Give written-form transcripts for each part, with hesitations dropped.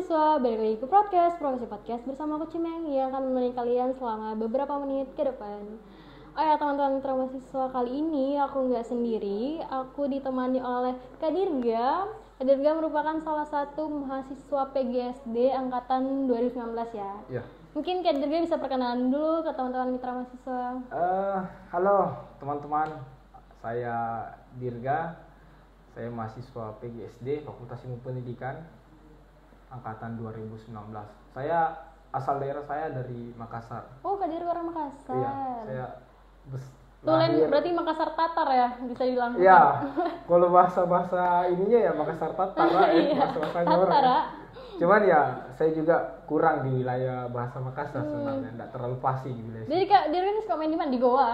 mahasiswa, balik lagi ke Progresi Podcast bersama aku Cimeng yang akan menemani kalian selama beberapa menit ke depan. Oh ya teman-teman mitra mahasiswa, kali ini aku nggak sendiri, aku ditemani oleh Kak Dirga. Kak Dirga merupakan salah satu mahasiswa PGSD angkatan 2019 ya. Ya. Mungkin Kak Dirga bisa perkenalan dulu ke teman-teman mitra mahasiswa. Halo teman-teman, saya Dirga, saya mahasiswa PGSD Fakultas Ilmu Pendidikan angkatan 2019. Saya asal daerah saya dari Makassar. Oh, Kak Dirga orang Makassar. Iya, saya Tulen berarti Makassar Tatar ya, bisa bilang. Iya, kalau bahasa ininya ya Makassar Tatar lah, bahasa-bahasanya orang. Tatara. Cuman ya saya juga kurang di wilayah bahasa Makassar sebenarnya, enggak terlalu fasih di wilayah. Jadi Kak Dirga ini suka main di mana? Di Goa?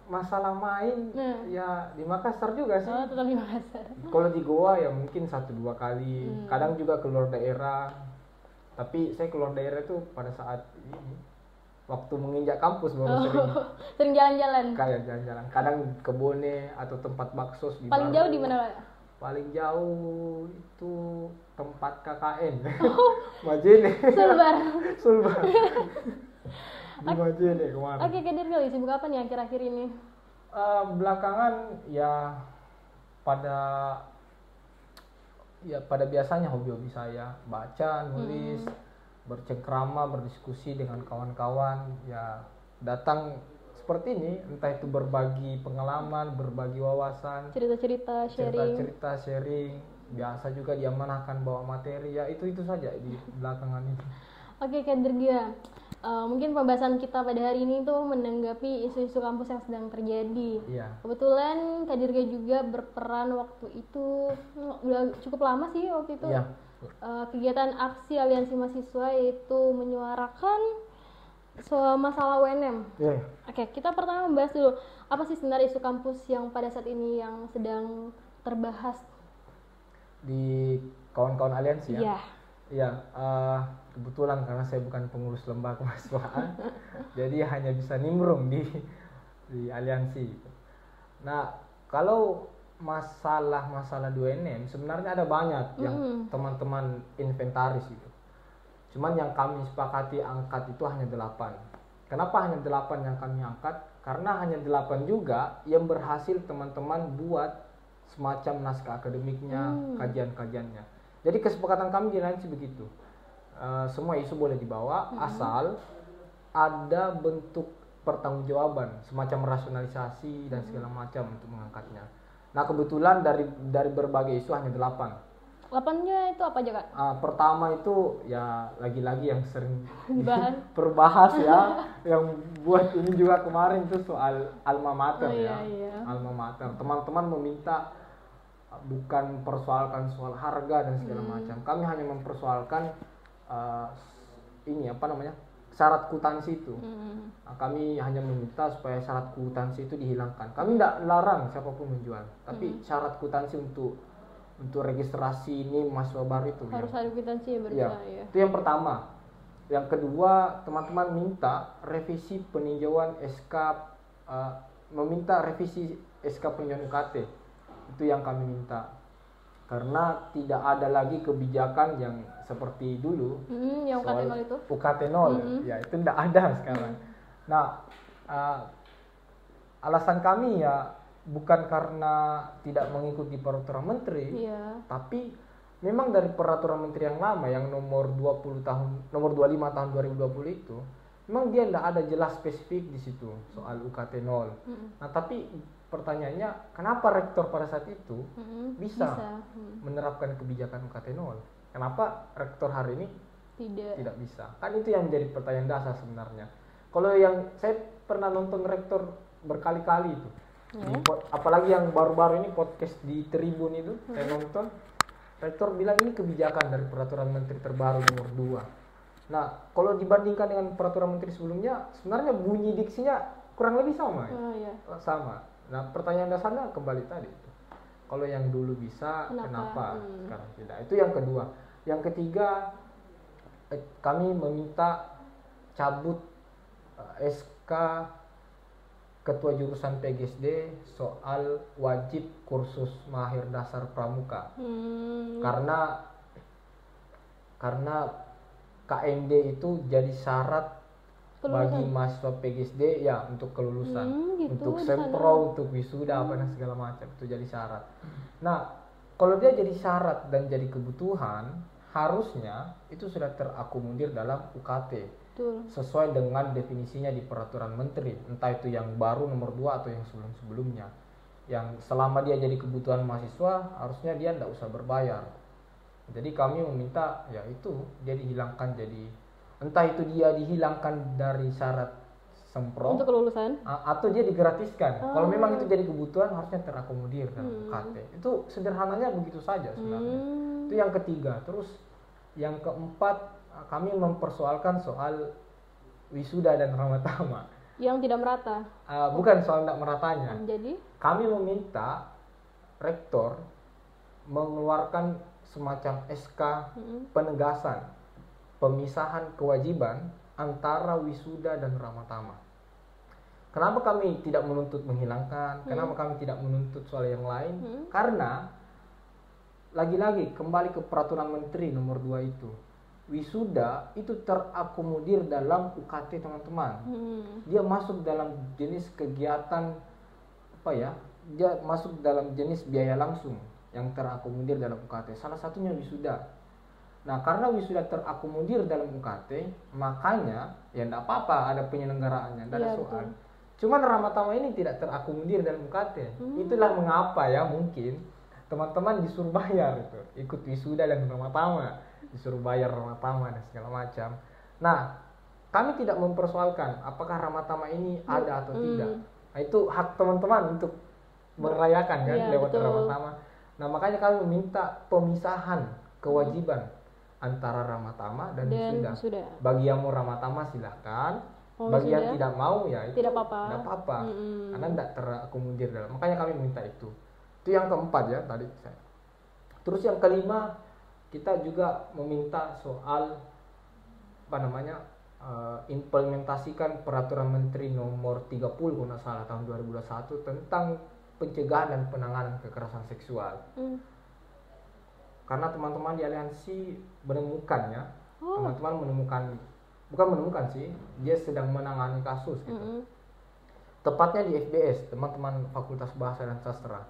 Masalah main ya di Makassar juga sih. Oh, tetap di Makassar. Kalau di Goa ya mungkin 1-2 kali, kadang juga keluar daerah. Tapi saya keluar daerah itu pada saat ini, waktu menginjak kampus baru Sering jalan-jalan. kayak jalan-jalan. Kadang ke Bone atau tempat bakso di Paling Baru. jauh di mana, Pak? Paling jauh itu tempat KKN. Majene. Sulbar. Di Majene kemarin. Oke, Kak Dirga sibuk apa nih akhir-akhir ini? Belakangan ya pada biasanya hobi-hobi saya baca, nulis, bercengkrama, berdiskusi dengan kawan-kawan, ya datang seperti ini, entah itu berbagi pengalaman, berbagi wawasan, Cerita-cerita, sharing. biasa juga diamanahkan bawa materi, ya itu saja di belakangan ini. Oke, Kak Dirga, mungkin pembahasan kita pada hari ini tuh menanggapi isu-isu kampus yang sedang terjadi. Iya. Kebetulan Kak Dirga juga berperan waktu itu, udah cukup lama sih waktu itu. Iya. Kegiatan aksi aliansi mahasiswa yaitu menyuarakan soal masalah UNM. Iya. Oke, kita pertama membahas dulu apa sih sebenarnya isu kampus yang pada saat ini yang sedang terbahas Di kawan-kawan aliansi ya. Iya. Iya, kebetulan karena saya bukan pengurus lembaga kemahasiswaan, jadi hanya bisa nimbrung di aliansi. Nah, kalau masalah 2NM sebenarnya ada banyak yang teman-teman inventaris itu. Cuman yang kami sepakati angkat itu hanya 8. Kenapa hanya 8 yang kami angkat? Karena hanya 8 juga yang berhasil teman-teman buat semacam naskah akademiknya, kajian-kajiannya. Jadi kesepakatan kami di aliansi begitu. Semua isu boleh dibawa asal ada bentuk pertanggungjawaban, semacam rasionalisasi dan segala macam untuk mengangkatnya. Nah, kebetulan dari berbagai isu hanya 8. 8-nya itu apa aja, Kak? Pertama itu ya lagi-lagi yang sering Berbahas ya, yang buat ini juga kemarin itu soal alma mater Iya. alma mater. Teman-teman meminta bukan persoalkan soal harga dan segala macam. Kami hanya mempersoalkan syarat kwitansi itu. Nah, kami hanya meminta supaya syarat kwitansi itu dihilangkan. Kami tidak larang siapapun menjual, tapi syarat kwitansi untuk registrasi ini mahasiswa baru itu harus ada kwitansi ya, ya. Itu yang pertama. Yang kedua, teman-teman minta revisi peninjauan meminta revisi SK peninjauan UKT. Itu yang kami minta. Karena tidak ada lagi kebijakan yang seperti dulu. Yang UKT 0 itu? UKT 0, ya itu tidak ada sekarang. Nah, alasan kami ya bukan karena tidak mengikuti peraturan menteri, tapi memang dari peraturan menteri yang lama yang nomor 25 tahun 2020 itu, memang dia tidak ada jelas spesifik di situ soal UKT 0. Nah, tapi pertanyaannya, kenapa rektor pada saat itu bisa menerapkan kebijakan UKT 0? Kenapa rektor hari ini tidak bisa? Kan itu yang menjadi pertanyaan dasar sebenarnya. Kalau yang saya pernah nonton rektor berkali-kali itu, apalagi yang baru-baru ini podcast di Tribun itu, saya nonton, rektor bilang ini kebijakan dari peraturan menteri terbaru nomor 2. Nah, kalau dibandingkan dengan peraturan menteri sebelumnya, sebenarnya bunyi diksinya kurang lebih sama ya? Sama. Nah, pertanyaan dasarnya kembali tadi. Kalau yang dulu bisa, kenapa sekarang tidak? Itu yang kedua. Yang ketiga, kami meminta cabut SK Ketua Jurusan PGSD soal wajib kursus mahir dasar pramuka. Karena karena KMD itu jadi syarat bagi mahasiswa PGSD ya untuk kelulusan, gitu, untuk sempro, untuk wisuda apa dan segala macam itu jadi syarat. Nah, kalau dia jadi syarat dan jadi kebutuhan, harusnya itu sudah terakomodir dalam UKT. Betul. Sesuai dengan definisinya di peraturan menteri, entah itu yang baru nomor 2 atau yang sebelum-sebelumnya. Yang selama dia jadi kebutuhan mahasiswa, harusnya dia tidak usah berbayar. Jadi kami meminta ya itu dia dihilangkan, jadi entah itu dia dihilangkan dari syarat sempro untuk kelulusan atau dia digratiskan. Kalau memang itu jadi kebutuhan, harusnya terakomodir dalam UKT. Itu sederhananya begitu saja sebenarnya. Itu yang ketiga. Terus yang keempat, kami mempersoalkan soal wisuda dan ramatama yang tidak merata. Bukan soal tidak meratanya. Jadi kami meminta rektor mengeluarkan semacam SK penegasan pemisahan kewajiban antara wisuda dan ramatama. Kenapa kami tidak menuntut menghilangkan? Kenapa kami tidak menuntut soal yang lain? Karena lagi-lagi kembali ke peraturan menteri nomor 2 itu. Wisuda itu terakomodir dalam UKT teman-teman. Dia masuk dalam jenis kegiatan apa ya? Dia masuk dalam jenis biaya langsung yang terakomodir dalam UKT. Salah satunya wisuda. Nah, karena wisuda terakomodir dalam UKT, makanya ya enggak apa-apa ada penyelenggaraannya, enggak ada soal. Cuman ramatama ini tidak terakomodir dalam UKT. Itulah mengapa ya mungkin teman-teman disuruh bayar itu, ikut wisuda dan ramatama, disuruh bayar ramatama dan segala macam. Nah, kami tidak mempersoalkan apakah ramatama ini ada atau tidak. Nah, itu hak teman-teman untuk merayakan kan lewat ramatama. Nah, makanya kami meminta pemisahan kewajiban antara ramatama dan wisuda. Bagi yang mau ramatama silahkan, bagi yang tidak mau ya itu tidak apa-apa. Karena tidak terakomodir dalam. Makanya kami minta itu. Itu yang keempat ya tadi saya. Terus yang kelima, kita juga meminta soal implementasikan peraturan menteri nomor 30 kalau tidak salah tahun 2021 tentang pencegahan dan penanganan kekerasan seksual. Karena teman-teman di aliansi menemukan ya, teman-teman bukan sih, dia sedang menangani kasus gitu. Tepatnya di FBS, teman-teman Fakultas Bahasa dan Sastra.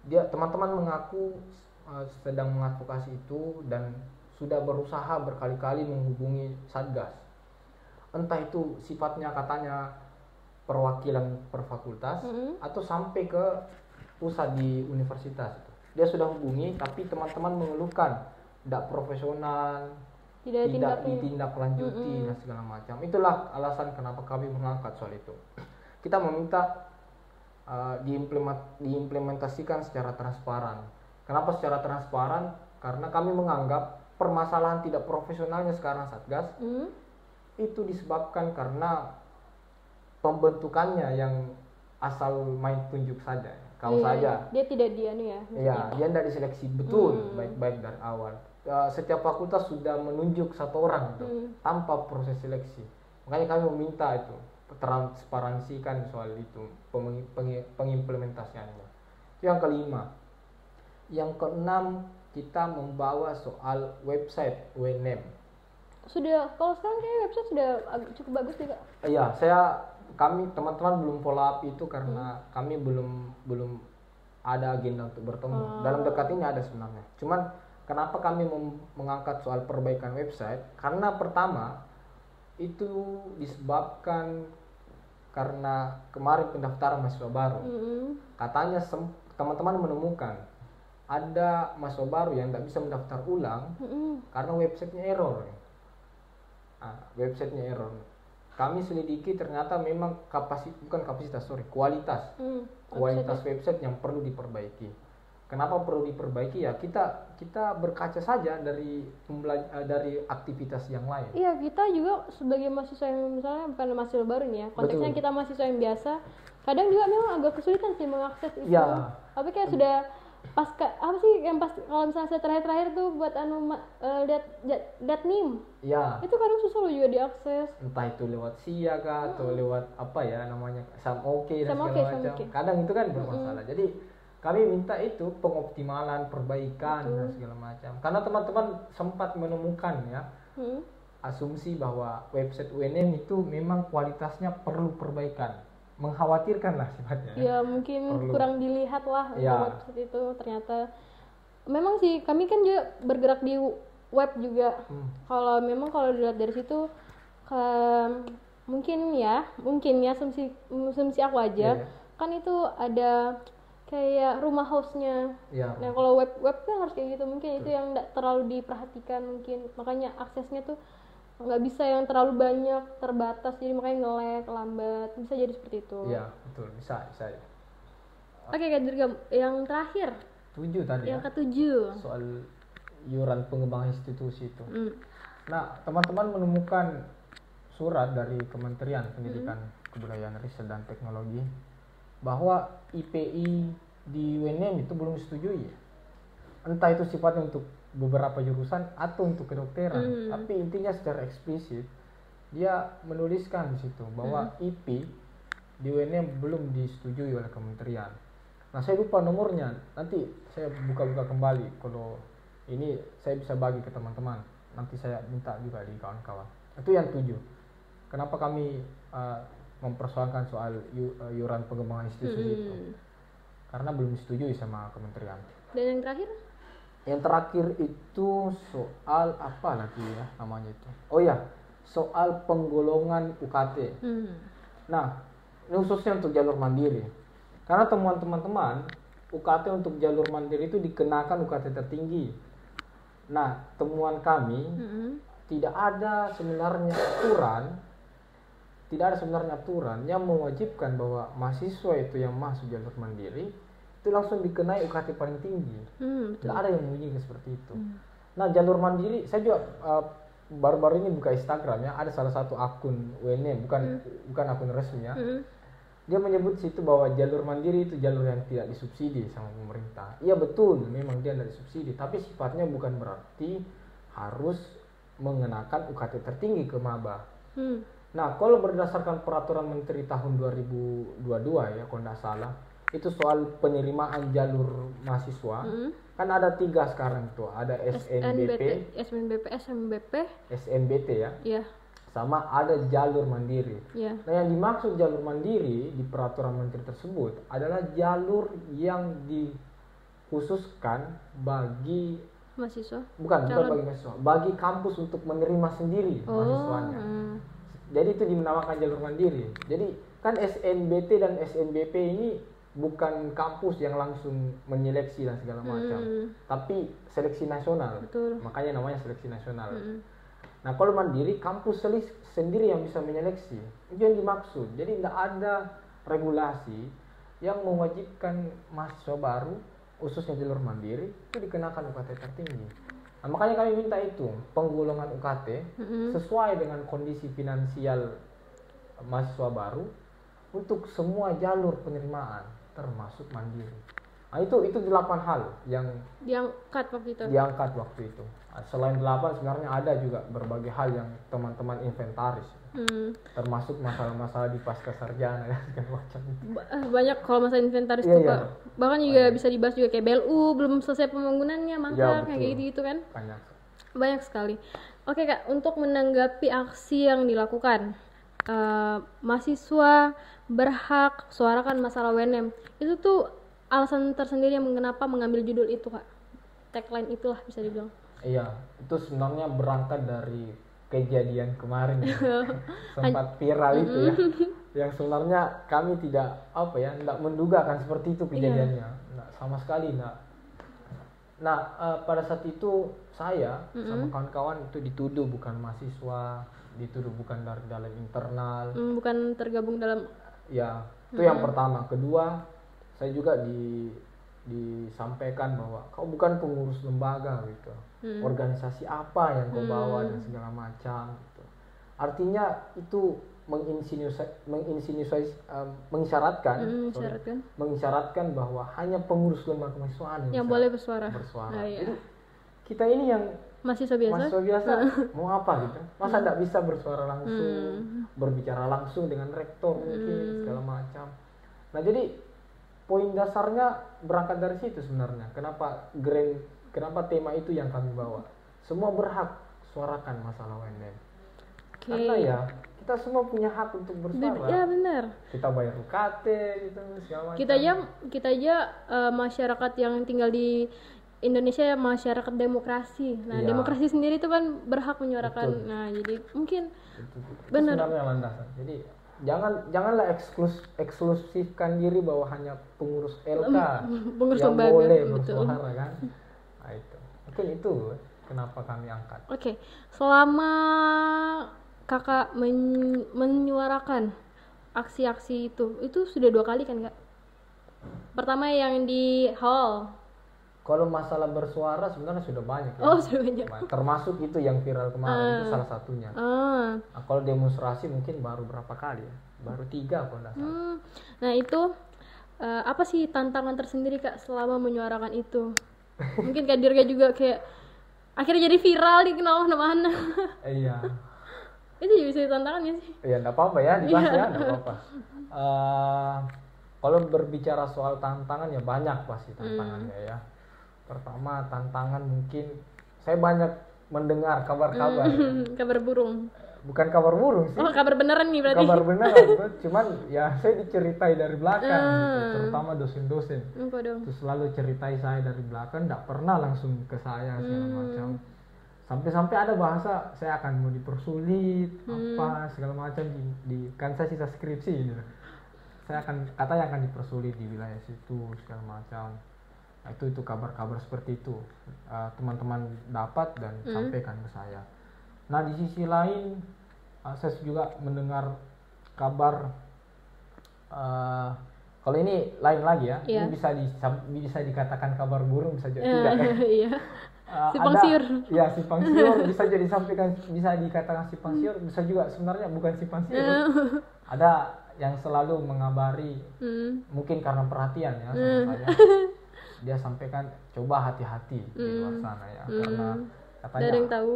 Teman-teman mengaku sedang mengadvokasi itu dan sudah berusaha berkali-kali menghubungi Satgas. Entah itu sifatnya katanya perwakilan per fakultas atau sampai ke pusat di universitas itu. Dia sudah hubungi, tapi teman-teman mengeluhkan tidak profesional, tidak ditindaklanjuti dan segala macam. Itulah alasan kenapa kami mengangkat soal itu. Kita meminta diimplementasikan secara transparan. Kenapa secara transparan? Karena kami menganggap permasalahan tidak profesionalnya sekarang Satgas itu disebabkan karena pembentukannya yang asal main tunjuk saja. Saja. Dia tidak dia dia tidak diseleksi betul baik-baik dari awal. Setiap fakultas sudah menunjuk satu orang itu tanpa proses seleksi. Makanya kami meminta itu transparansikan soal itu, pengimplementasiannya. Itu yang kelima. Yang keenam, kita membawa soal website UNM. Kalau sekarang kayak website sudah cukup bagus juga. Iya, kami teman-teman belum follow up itu karena kami belum ada agenda untuk bertemu. Dalam dekat ini ada sebenarnya. Cuman kenapa kami mengangkat soal perbaikan website? Karena pertama itu disebabkan karena kemarin pendaftaran mahasiswa baru. Katanya teman-teman menemukan ada mahasiswa baru yang tidak bisa mendaftar ulang karena websitenya error. Kami selidiki ternyata memang kualitas website yang perlu diperbaiki. Kenapa perlu diperbaiki ya? Kita berkaca saja dari aktivitas yang lain. Iya, kita juga sebagai mahasiswa yang misalnya bukan mahasiswa baru nih ya, konteksnya kita mahasiswa yang biasa, kadang juga memang agak kesulitan sih mengakses itu. Ya. Tapi kayak sudah apa sih yang pas kalau misalnya saya terakhir tuh buat lihat NIM. Ya. Itu kadang susah loh juga diakses. Entah itu lewat SIA kah atau lewat apa ya namanya SAMOKE dan segala macam. Kadang itu kan bermasalah. Jadi kami minta itu pengoptimalan, perbaikan dan segala macam. Karena teman-teman sempat menemukan ya asumsi bahwa website UNM itu memang kualitasnya perlu perbaikan, mengkhawatirkan lah sifatnya. Ya mungkin kurang dilihat lah website itu. Ternyata memang sih kami kan juga bergerak di web juga. Kalau dilihat dari situ mungkin ya asumsi aku aja. Kan itu ada kayak rumah host-nya. Nah kalau web kan harus kayak gitu, mungkin itu yang nggak terlalu diperhatikan mungkin, makanya aksesnya tuh nggak bisa yang terlalu banyak, terbatas, jadi makanya nge-lag, lambat, bisa jadi seperti itu. Iya betul, bisa. Oke Kak Dirgam, yang terakhir 7 tadi yang ya, ke-7 soal iuran pengembangan institusi itu. Nah teman-teman menemukan surat dari Kementerian Pendidikan, Kebudayaan, Riset dan Teknologi bahwa IPI di UNM itu belum disetujui, entah itu sifatnya untuk beberapa jurusan atau untuk kedokteran. Tapi intinya secara eksplisit dia menuliskan di situ bahwa IP di UNM belum disetujui oleh kementerian. Nah saya lupa nomornya, nanti saya buka-buka kembali, kalau ini saya bisa bagi ke teman-teman, nanti saya minta juga di kawan-kawan. Itu yang 7. Kenapa kami mempersoalkan soal iuran pengembangan institusi itu, karena belum disetujui sama kementerian. Dan yang terakhir? Yang terakhir itu soal apa lagi ya namanya itu? Oh ya, soal penggolongan UKT. Nah, ini khususnya untuk jalur mandiri. Karena temuan teman-teman, UKT untuk jalur mandiri itu dikenakan UKT tertinggi. Nah, temuan kami tidak ada sebenarnya aturan yang mewajibkan bahwa mahasiswa itu yang masuk jalur mandiri itu langsung dikenai UKT paling tinggi. Tidak ada yang bunyi seperti itu. Nah jalur mandiri, saya juga baru-baru ini buka Instagram ya, ada salah satu akun UNM, bukan akun resmi ya. Dia menyebut situ bahwa jalur mandiri itu jalur yang tidak disubsidi sama pemerintah. Iya betul, memang dia tidak disubsidi, tapi sifatnya bukan berarti harus mengenakan UKT tertinggi ke maba. Nah kalau berdasarkan peraturan menteri tahun 2022 ya kalau tidak salah, itu soal penerimaan jalur mahasiswa, kan ada 3 sekarang tuh, ada SNBP, SNBT ya, sama ada jalur mandiri. Nah yang dimaksud jalur mandiri di peraturan menteri tersebut adalah jalur yang dikhususkan bagi mahasiswa, bukan bagi mahasiswa, bagi kampus untuk menerima sendiri mahasiswanya. Jadi itu dinamakan jalur mandiri. Jadi kan SNBT dan SNBP ini bukan kampus yang langsung menyeleksi dan segala macam, tapi seleksi nasional. Betul. Makanya namanya seleksi nasional. Nah kalau mandiri, kampus sendiri yang bisa menyeleksi, itu yang dimaksud. Jadi tidak ada regulasi yang mewajibkan mahasiswa baru, khususnya jalur mandiri, itu dikenakan UKT tertinggi. Nah, makanya kami minta itu penggolongan UKT sesuai dengan kondisi finansial mahasiswa baru untuk semua jalur penerimaan termasuk mandiri. Nah itu 8 hal yang diangkat waktu itu. Selain 8 sebenarnya ada juga berbagai hal yang teman-teman inventaris, termasuk masalah-masalah di pasca sarjana dan segala macam itu. Banyak kalau masalah inventaris tuh Pak. Bahkan juga bisa dibahas juga kayak BLU belum selesai pembangunannya, mangkrak kayak gitu kan. Banyak sekali. Oke Kak, untuk menanggapi aksi yang dilakukan, mahasiswa berhak suarakan masalah UNM, itu tuh alasan tersendiri yang mengapa mengambil judul itu Kak, tagline itulah bisa dibilang. Iya, itu sebenarnya berangkat dari kejadian kemarin ya. Sempat viral itu ya, yang sebenarnya kami tidak menduga kan seperti itu kejadiannya. Sama sekali enggak. Nah pada saat itu saya sama kawan-kawan itu dituduh bukan mahasiswa, dituduh bukan dari dalam internal, bukan tergabung dalam. Ya itu yang pertama. Kedua, saya juga disampaikan bahwa kau bukan pengurus lembaga gitu, organisasi apa yang kau bawa dan segala macam gitu. Artinya itu mengisyaratkan bahwa hanya pengurus lembaga kemahasiswaan yang boleh bersuara. Jadi kita ini yang mahasiswa biasa mau apa gitu, masa tidak bisa bersuara langsung, berbicara langsung dengan rektor mungkin segala macam. Nah jadi poin dasarnya berangkat dari situ sebenarnya. Kenapa tema itu yang kami bawa? Semua berhak suarakan masalah UMM. Karena ya kita semua punya hak untuk bersuara. Ya benar. Kita bayar UKT gitu segala macam. Kita aja masyarakat yang tinggal di Indonesia ya masyarakat demokrasi. Nah, demokrasi sendiri itu kan berhak menyuarakan. Betul. Nah, jadi mungkin benar. Sebenarnya landasan. Jadi janganlah eksklusifkan diri bahwa hanya pengurus LK pengurus yang lembaga, boleh bersuara kan. Nah, itu. Mungkin itu kenapa kami angkat. Oke. Selama Kakak menyuarakan aksi-aksi itu sudah 2 kali kan, Kak? Pertama yang di hall. Kalau masalah bersuara sebenarnya sudah banyak ya. Oh, sudah banyak. Termasuk itu yang viral kemarin itu salah satunya. Nah, kalau demonstrasi mungkin baru berapa kali ya? Baru 3 kalau nggak salah. Nah itu apa sih tantangan tersendiri Kak selama menyuarakan itu? Mungkin Kak Dirga juga kayak akhirnya jadi viral dikenal mana-mana. Iya. Itu juga bisa tantangan ya sih? Iya, nggak apa-apa ya, dibahas ya, nggak apa-apa. Kalau berbicara soal tantangan ya banyak pasti tantangannya ya. Pertama tantangan mungkin saya banyak mendengar kabar-kabar. Kabar burung. Bukan kabar burung sih. Oh, kabar beneran nih berarti. Kabar beneran, cuman ya saya diceritai dari belakang gitu. Terutama dosen-dosen. Terus selalu ceritai saya dari belakang, nggak pernah langsung ke saya segala macam. Sampai-sampai ada bahasa saya akan mau dipersulit apa segala macam di kan saya sisa skripsi gitu. Saya katanya akan dipersulit di wilayah situ segala macam. Nah, itu kabar-kabar seperti itu teman-teman dapat dan sampaikan ke saya. Nah di sisi lain saya juga mendengar kabar kalau ini lain lagi ya, ini bisa dikatakan kabar burung bisa juga tidak kan? Iya. Simpang siur. Ya simpang siur bisa jadi disampaikan, bisa dikatakan simpang siur, bisa juga sebenarnya bukan simpang siur. Ada yang selalu mengabari mungkin karena perhatian ya sama saya. Dia sampaikan coba hati-hati di luar sana ya karena katanya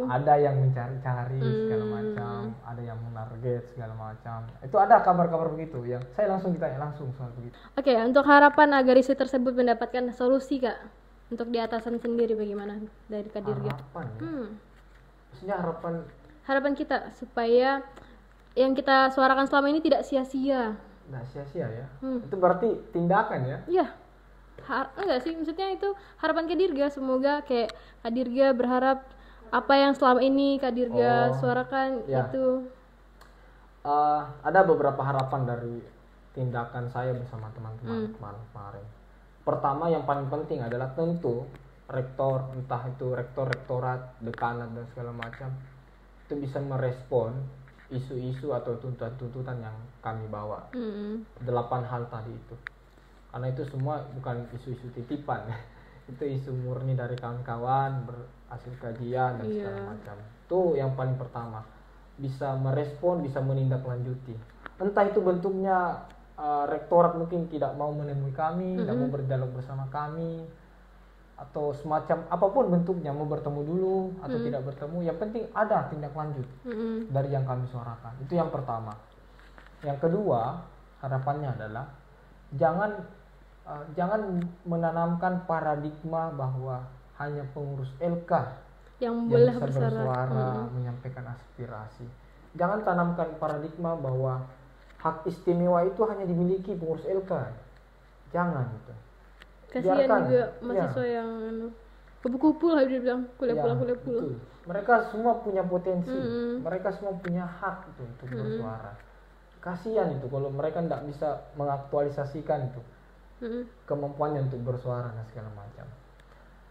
ada yang mencari-cari segala macam, ada yang menarget segala macam. Itu ada kabar-kabar begitu yang saya langsung ditanya langsung soal begitu. Oke, untuk harapan agar isu tersebut mendapatkan solusi Kak, untuk di atasan sendiri bagaimana dari Kak Dirga? Harapan ya? Maksudnya harapan kita supaya yang kita suarakan selama ini tidak sia-sia. Nggak sia-sia ya? Itu berarti tindakan ya? Iya. Enggak sih, maksudnya itu harapan Kak Dirga, semoga kayak Kak Dirga berharap apa yang selama ini Kak Dirga suarakan itu. Ada beberapa harapan dari tindakan saya bersama teman-teman kemarin. Pertama yang paling penting adalah tentu rektor, entah itu rektorat, dekanat dan segala macam itu bisa merespon isu-isu atau tuntutan-tuntutan yang kami bawa. 8 hal tadi itu. Karena itu semua bukan isu-isu titipan. Itu isu murni dari kawan-kawan berhasil kajian dan segala macam. Itu yang paling pertama. Bisa merespon, bisa menindaklanjuti. Entah itu bentuknya rektorat mungkin tidak mau menemui kami, tidak mau berdialog bersama kami, atau semacam apapun bentuknya, mau bertemu dulu atau tidak bertemu, yang penting ada tindak lanjut dari yang kami suarakan. Itu yang pertama. Yang kedua, harapannya adalah jangan menanamkan paradigma bahwa hanya pengurus LK yang bisa bersuara, menyampaikan aspirasi. Jangan tanamkan paradigma bahwa hak istimewa itu hanya dimiliki pengurus LK. Jangan itu. Kasihan juga mahasiswa yang kupu-kupu lah dia bilang, kuliah pulang. Mereka semua punya potensi, mereka semua punya hak itu untuk bersuara. Kasihan itu kalau mereka tidak bisa mengaktualisasikan itu kemampuannya untuk bersuara dan segala macam.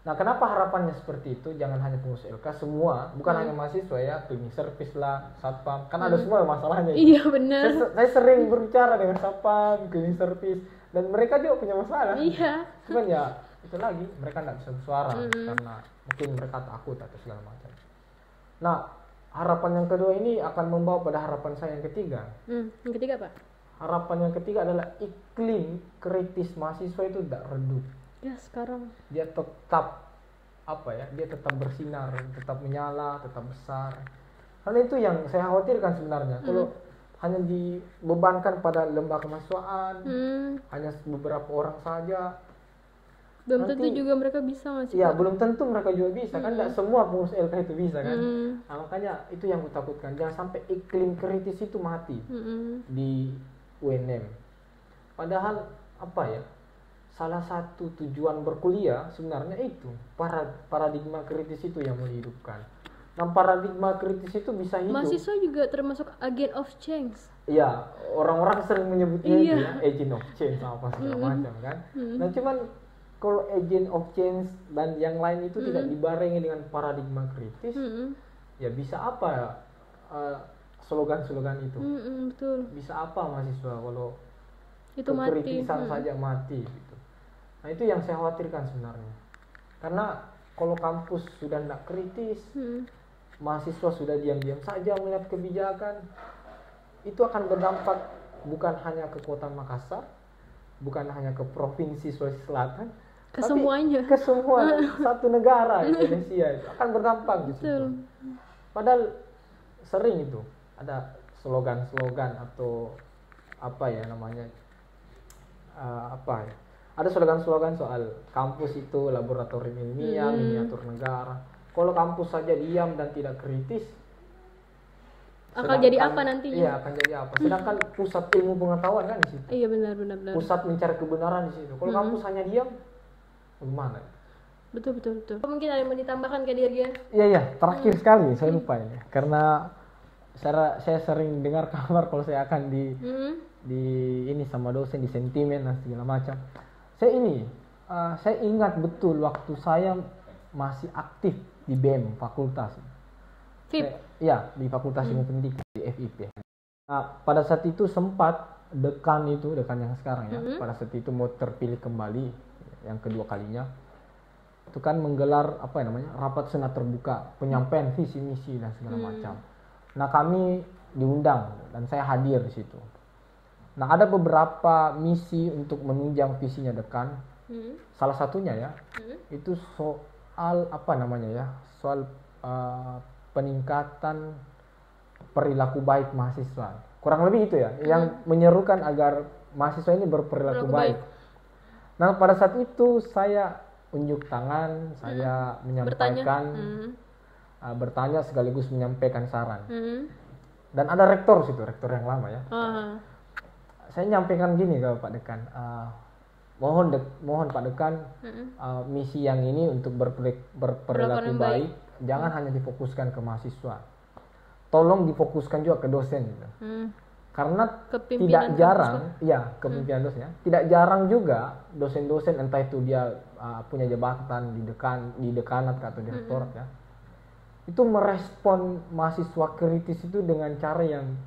Nah, kenapa harapannya seperti itu? Jangan hanya pengurus LK, semua, bukan hanya mahasiswa ya, cleaning service lah, satpam, kan ada semua masalahnya. Iya benar. Saya sering berbicara dengan satpam, cleaning service, dan mereka juga punya masalah. Iya. Cuman ya itu lagi, mereka tidak bisa bersuara karena mungkin mereka takut atau segala macam. Nah, harapan yang kedua ini akan membawa pada harapan saya yang ketiga. Yang ketiga apa? Harapan yang ketiga adalah iklim kritis mahasiswa itu tidak redup. Ya sekarang Dia tetap dia tetap bersinar, tetap menyala, tetap besar. Karena itu yang saya khawatirkan sebenarnya. Kalau hanya dibebankan pada lembaga kemahasiswaan, hanya beberapa orang saja. Belum tentu juga mereka bisa nggak sih? Iya, belum tentu mereka juga bisa kan, tidak semua pengurus LK itu bisa kan. Nah, makanya itu yang kutakutkan, jangan sampai iklim kritis itu mati di UNM. Padahal apa ya? Salah satu tujuan berkuliah sebenarnya itu paradigma kritis itu yang menghidupkan. Nah, paradigma kritis itu bisa hidup. Mahasiswa juga termasuk agent of change. Iya, orang-orang sering menyebutnya itu ya, agent of change apa segala macam kan. Nah, cuman kalau agent of change dan yang lain itu tidak dibarengi dengan paradigma kritis, ya bisa apa slogan-slogan itu? Betul. Bisa apa mahasiswa kalau itu kekritisan saja mati gitu. Nah, itu yang saya khawatirkan sebenarnya. Karena kalau kampus sudah tidak kritis, mahasiswa sudah diam-diam saja melihat kebijakan, itu akan berdampak bukan hanya ke kota Makassar, bukan hanya ke provinsi Sulawesi Selatan, ke semuanya, ke semua satu negara Indonesia itu akan berdampak di situ. Padahal sering itu ada slogan-slogan atau apa ya namanya, ada slogan-slogan soal kampus itu laboratorium ilmiah, miniatur negara. Kalau kampus saja diam dan tidak kritis, akan jadi apa nantinya? Iya, akan jadi apa? Sedangkan pusat ilmu pengetahuan kan di situ. Iya, benar. Pusat mencari kebenaran di situ. Kalau kampus hanya diam, bagaimana? Betul. Mungkin ada yang mau ditambahkan ke Dirga? Iya, terakhir sekali saya lupa ini. Karena saya sering dengar kabar kalau saya akan di ini sama dosen di sentimen dan segala macam. Saya ingat betul waktu saya masih aktif di BEM fakultas. FIP. Iya, di Fakultas Ilmu Pendidikan di FIP. Nah, pada saat itu sempat dekan yang sekarang ya, pada saat itu mau terpilih kembali yang kedua kalinya. Itu kan menggelar rapat senat terbuka, penyampaian visi misi dan segala macam. Nah, kami diundang dan saya hadir di situ. Nah, ada beberapa misi untuk menunjang visinya dekan. Salah satunya ya, itu soal soal peningkatan perilaku baik mahasiswa. Kurang lebih itu ya, yang menyerukan agar mahasiswa ini berperilaku baik. Nah, pada saat itu saya unjuk tangan, saya menyampaikan, bertanya sekaligus menyampaikan saran. Dan ada rektor rektor yang lama ya. Saya nyampaikan gini ke Pak Dekan, mohon Pak Dekan, misi yang ini untuk berperilaku baik, jangan hanya difokuskan ke mahasiswa, tolong difokuskan juga ke dosen gitu. Karena tidak jarang, kepemimpinan dosen, tidak jarang juga dosen-dosen entah itu dia punya jabatan di dekanat atau direktorat ya, itu merespon mahasiswa kritis itu dengan cara yang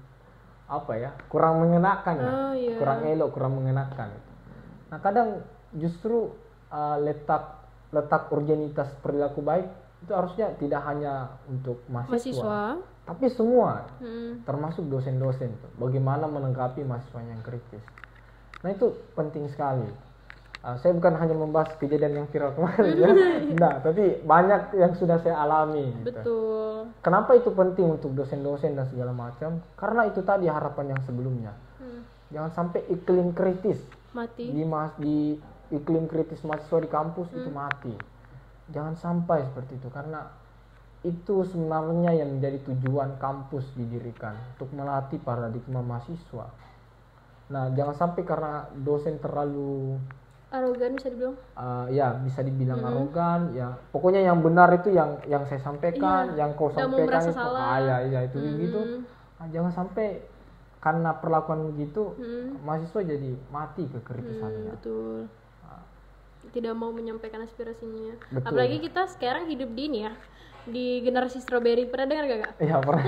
kurang mengenakan, kurang elok, kurang mengenakan. Nah, kadang justru letak urgenitas perilaku baik itu harusnya tidak hanya untuk mahasiswa. Tapi semua, termasuk dosen-dosen tuh, bagaimana menanggapi mahasiswa yang kritis. Nah, itu penting sekali. Saya bukan hanya membahas kejadian yang viral kemarin ya, nah, tapi banyak yang sudah saya alami. Gitu. Betul. Kenapa itu penting untuk dosen-dosen dan segala macam? Karena itu tadi harapan yang sebelumnya. Jangan sampai iklim kritis mati. Di iklim kritis mahasiswa di kampus itu mati. Jangan sampai seperti itu, karena itu sebenarnya yang menjadi tujuan kampus didirikan, untuk melatih paradigma mahasiswa. Nah, jangan sampai karena dosen terlalu arogan bisa dibilang. Bisa dibilang arogan, ya. Pokoknya yang benar itu yang saya sampaikan, yang kau sampaikan itu itu gitu. Nah, jangan sampai karena perlakuan begitu mahasiswa jadi mati kekritisannya. Betul. Tidak mau menyampaikan aspirasinya. Betul. Apalagi kita sekarang hidup di ini ya, di generasi strawberry. Pernah dengar gak? Iya, pernah.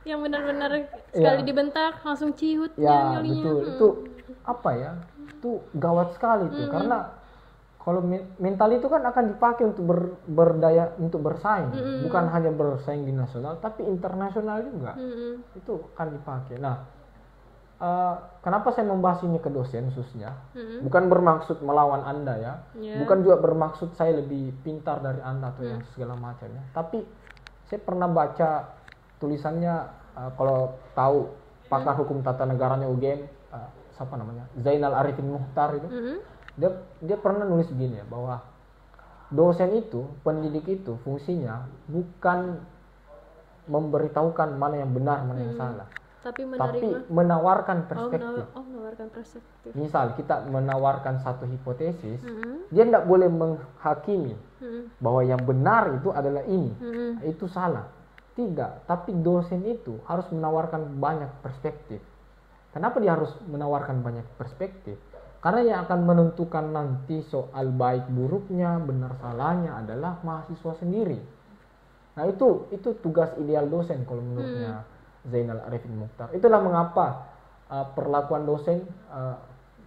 Yang benar-benar sekali dibentak langsung cihut nyolinya. Betul. Itu itu gawat sekali tuh, karena kalau mental itu kan akan dipakai untuk berdaya untuk bersaing, bukan hanya bersaing di nasional tapi internasional juga. Itu akan dipakai. Nah, kenapa saya membahas ini ke dosen khususnya? Bukan bermaksud melawan Anda ya. Bukan juga bermaksud saya lebih pintar dari Anda atau yang segala macamnya. Tapi saya pernah baca tulisannya, kalau tahu pakar hukum tata negaranya UGM, siapa namanya, Zainal Arifin Mukhtar itu, dia pernah nulis begini ya, bahwa dosen itu, pendidik itu fungsinya bukan memberitahukan mana yang benar, mana yang salah, tapi menawarkan perspektif. Menawarkan perspektif. Misal kita menawarkan satu hipotesis, dia tidak boleh menghakimi bahwa yang benar itu adalah ini, itu salah. Tidak, tapi dosen itu harus menawarkan banyak perspektif. Kenapa dia harus menawarkan banyak perspektif? Karena yang akan menentukan nanti soal baik buruknya, benar salahnya adalah mahasiswa sendiri. Nah itu tugas ideal dosen kalau menurutnya Zainal Arifin Mukhtar. Itulah mengapa perlakuan dosen,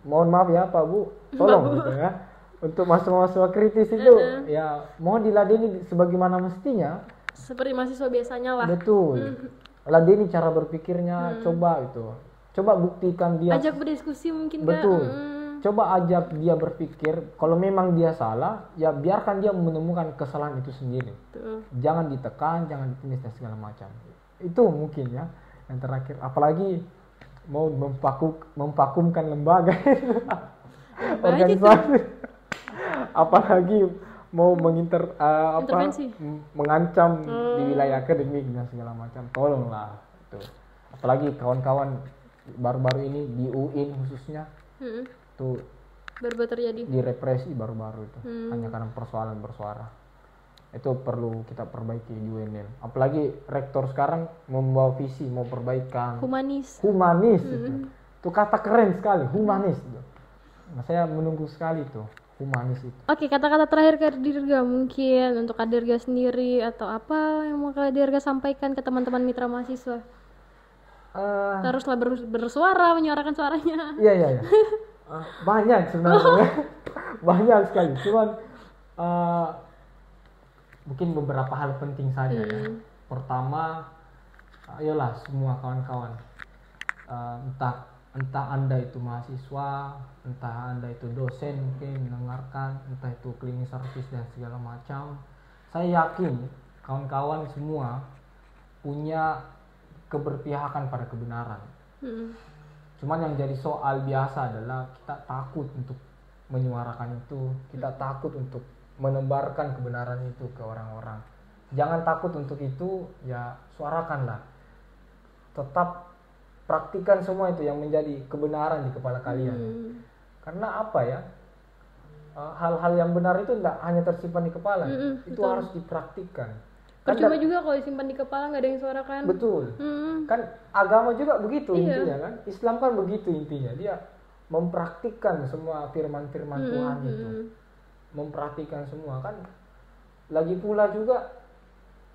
mohon maaf ya Pak Bu, tolong gitu ya, untuk mahasiswa kritis itu ya mohon diladeni sebagaimana mestinya. Seperti mahasiswa biasanya lah. Betul. Ladeni cara berpikirnya, coba buktikan dia. Ajak berdiskusi mungkin. Betul. Coba ajak dia berpikir, kalau memang dia salah, ya biarkan dia menemukan kesalahan itu sendiri. Jangan ditekan, jangan ditulis dan segala macam. Itu mungkin ya yang terakhir. Apalagi mau memvakumkan lembaga organisasi. Apalagi mau mengancam di wilayah akademik dan segala macam. Tolonglah itu. Apalagi kawan-kawan baru-baru ini di UIN khususnya. Itu baru terjadi direpresi baru-baru itu hanya karena persoalan bersuara. Itu perlu kita perbaiki di UNN. Apalagi rektor sekarang membawa visi mau perbaikan humanis itu kata keren sekali, humanis itu. Nah, saya menunggu sekali tuh humanis itu. Oke, kata-kata terakhir Kak Dirga mungkin untuk Kak Dirga sendiri atau apa yang mau Kak Dirga sampaikan ke teman-teman mitra mahasiswa. Haruslah bersuara, menyuarakan suaranya. Iya. Banyak sebenarnya. Banyak sekali. Cuman mungkin beberapa hal penting saja ya. Pertama, ayolah semua kawan-kawan, entah Anda itu mahasiswa, entah Anda itu dosen mungkin mendengarkan, entah itu cleaning service dan segala macam. Saya yakin kawan-kawan semua punya keberpihakan pada kebenaran. Cuman yang jadi soal biasa adalah kita takut untuk menyuarakan itu, kita takut untuk menebarkan kebenaran itu ke orang-orang. Jangan takut untuk itu, ya suarakanlah. Tetap praktikan semua itu yang menjadi kebenaran di kepala kalian. Karena apa ya? Hal-hal yang benar itu tidak hanya tersimpan di kepala, itu betul. Harus dipraktikkan. Percuma juga kalau disimpan di kepala nggak ada yang suarakan. Betul. Kan agama juga begitu intinya kan. Islam kan begitu intinya. Dia mempraktikkan semua firman-firman Tuhan itu. Mempraktikkan semua kan. Lagi pula juga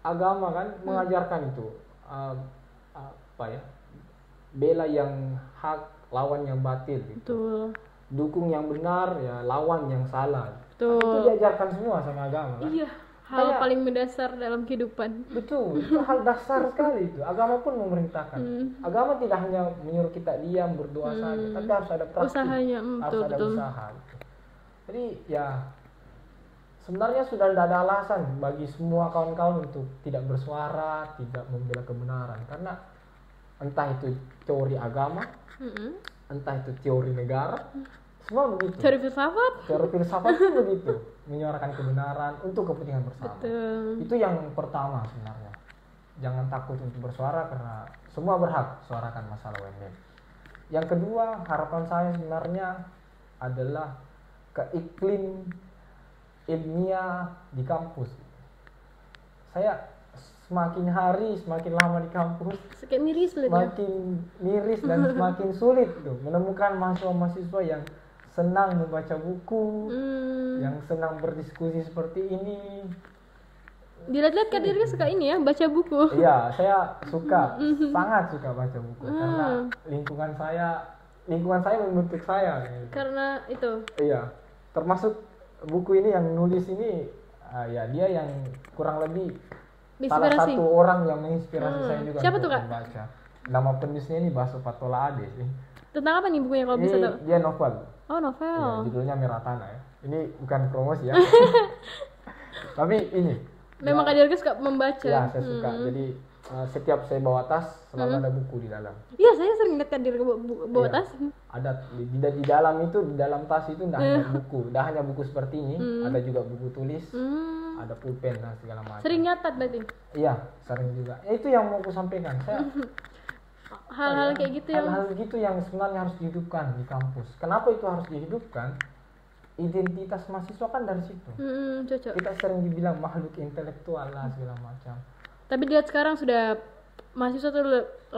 agama kan mengajarkan itu. Bela yang hak, lawan yang batil gitu. Betul. Dukung yang benar, ya lawan yang salah. Betul. Itu diajarkan semua sama agama kan. Iya. Hal paling mendasar dalam kehidupan. Betul, itu hal dasar sekali itu. Agama pun memerintahkan. Agama tidak hanya menyuruh kita diam berdoa saja, tapi harus ada praktik. Usahanya, harus ada usaha. Gitu. Jadi ya sebenarnya sudah tidak ada alasan bagi semua kawan-kawan untuk tidak bersuara, tidak membela kebenaran, karena entah itu teori agama, entah itu teori negara, semua begitu. Teori filsafat pun begitu, menyuarakan kebenaran untuk kepentingan bersama. Betul. Itu yang pertama sebenarnya. Jangan takut untuk bersuara karena semua berhak suarakan masalah UNN. Yang kedua, harapan saya sebenarnya adalah ke iklim ilmiah di kampus. Saya semakin hari semakin lama di kampus, semakin miris dan semakin sulit tuh menemukan mahasiswa-mahasiswa yang senang membaca buku, yang senang berdiskusi seperti ini. Dilihat-lihat Kak Dirga suka ini ya, baca buku. Iya, saya suka, sangat suka baca buku karena lingkungan saya membentuk saya. Gitu. Karena itu. Iya, termasuk buku ini yang nulis ini, ya dia yang kurang lebih salah satu orang yang menginspirasi saya juga. Siapa tuh Kak? Membaca. Nama penulisnya ini Baso Patola Ade sih. Tentang apa nih bukunya kalau bisa tahu? Dia novel. Oh, novel. Ya, judulnya Merah Tanah ya. Ini bukan promosi ya. Tapi ini. Memang Kak Dirga suka membaca. Ya, saya suka. Jadi setiap saya bawa tas selalu ada buku di dalam. Iya, saya sering lihat Kadir bawa tas. Ada di dalam itu, di dalam tas itu tidak hanya buku, tidak hanya buku seperti ini, ada juga buku tulis, ada pulpen dan segala macam. Sering nyatat berarti? Iya, sering juga. Itu yang mau aku sampaikan. Saya hal-hal kayak gitu hal-hal gitu yang sebenarnya harus dihidupkan di kampus. Kenapa itu harus dihidupkan? Identitas mahasiswa kan dari situ. Cocok. Kita sering dibilang makhluk intelektual lah segala macam. Tapi lihat sekarang sudah mahasiswa tuh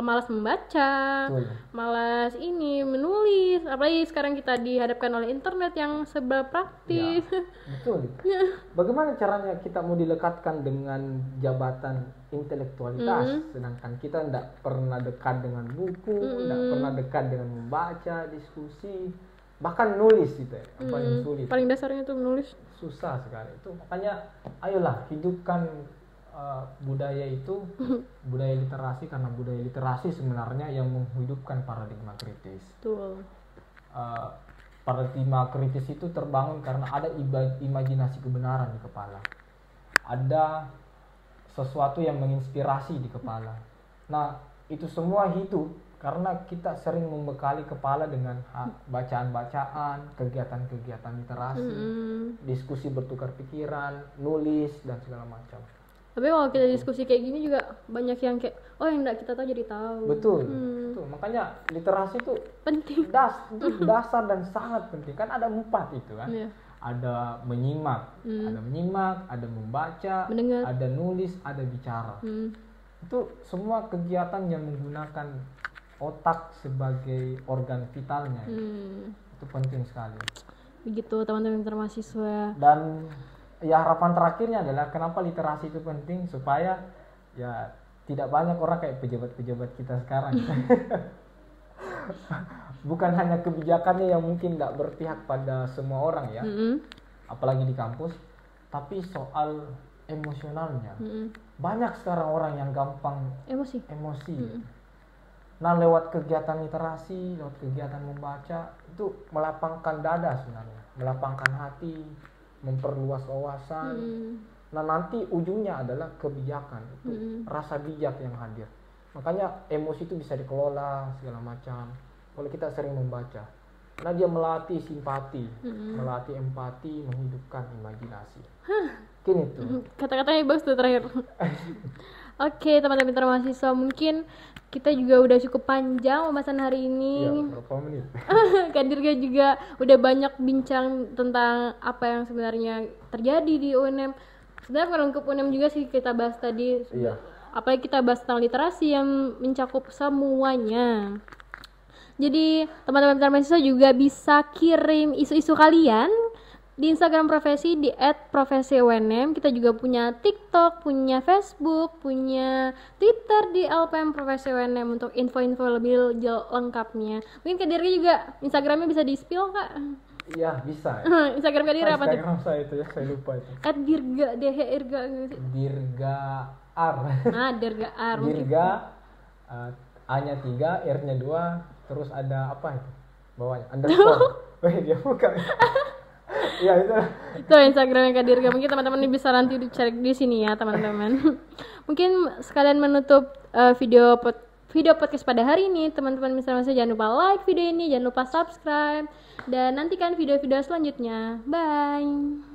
malas membaca, malas menulis. Apalagi sekarang kita dihadapkan oleh internet yang serba praktis. Ya, betul. Bagaimana caranya kita mau dilekatkan dengan jabatan intelektualitas, sedangkan kita tidak pernah dekat dengan buku, tidak pernah dekat dengan membaca, diskusi, bahkan nulis itu yang paling sulit. Paling dasarnya tuh menulis. Susah sekali itu. Makanya ayolah hidupkan budaya itu, budaya literasi, karena budaya literasi sebenarnya yang menghidupkan paradigma kritis. Betul. Paradigma kritis itu terbangun karena ada imajinasi kebenaran di kepala, ada sesuatu yang menginspirasi di kepala. Nah, itu semua hidup karena kita sering membekali kepala dengan bacaan-bacaan, kegiatan-kegiatan literasi, diskusi bertukar pikiran, nulis dan segala macam. Tapi kalau kita diskusi kayak gini juga banyak yang kayak, oh yang enggak kita tahu jadi tahu. Betul. Makanya literasi itu penting. Dasar dan sangat penting. Kan ada 4 itu kan. Yeah. Ada menyimak, ada membaca, mendengar, ada nulis, ada bicara. Itu semua kegiatan yang menggunakan otak sebagai organ vitalnya. Itu penting sekali. Begitu teman-teman mahasiswa. Dan ya harapan terakhirnya adalah kenapa literasi itu penting, supaya ya tidak banyak orang kayak pejabat-pejabat kita sekarang. Bukan hanya kebijakannya yang mungkin tidak berpihak pada semua orang ya, apalagi di kampus, tapi soal emosionalnya. Banyak sekarang orang yang gampang emosi. Nah, lewat kegiatan literasi, lewat kegiatan membaca, itu melapangkan dada sebenarnya, melapangkan hati, memperluas wawasan. Nah, nanti ujungnya adalah kebijakan, itu rasa bijak yang hadir. Makanya emosi itu bisa dikelola segala macam kalau kita sering membaca. Karena dia melatih simpati, melatih empati, menghidupkan imajinasi. Mungkin itu. Kata-katanya bagus tuh terakhir. Oke, teman-teman mahasiswa, mungkin kita juga udah cukup panjang pembahasan hari ini. Ya, berapa menit? Kadirga juga udah banyak bincang tentang apa yang sebenarnya terjadi di UNM. Sebenarnya bukan lingkup UNM juga sih kita bahas tadi. Iya. Apalagi kita bahas tentang literasi yang mencakup semuanya. Jadi teman-teman mahasiswa juga bisa kirim isu-isu kalian di Instagram profesi di @profesiUNM. Kita juga punya TikTok, punya Facebook, punya Twitter di LPM Profesi UNM untuk info-info lebih lengkapnya. Mungkin Kak Dirga juga Instagramnya bisa di-spill, Kak? Iya, bisa. Instagram Kak Dirga apa tuh? Instagram saya itu ya, saya lupa itu. @dirga dirga Dirga R. Dirga R. Dirga A-nya 3, R-nya 2, terus ada apa itu? Bawahnya underscore. Dia bukan. Ya itu Instagramnya Kak Dirga. Mungkin teman-teman bisa nanti dicari di sini ya teman-teman. Mungkin sekalian menutup video podcast pada hari ini, teman-teman misalnya jangan lupa like video ini, jangan lupa subscribe, dan nantikan video-video selanjutnya. Bye.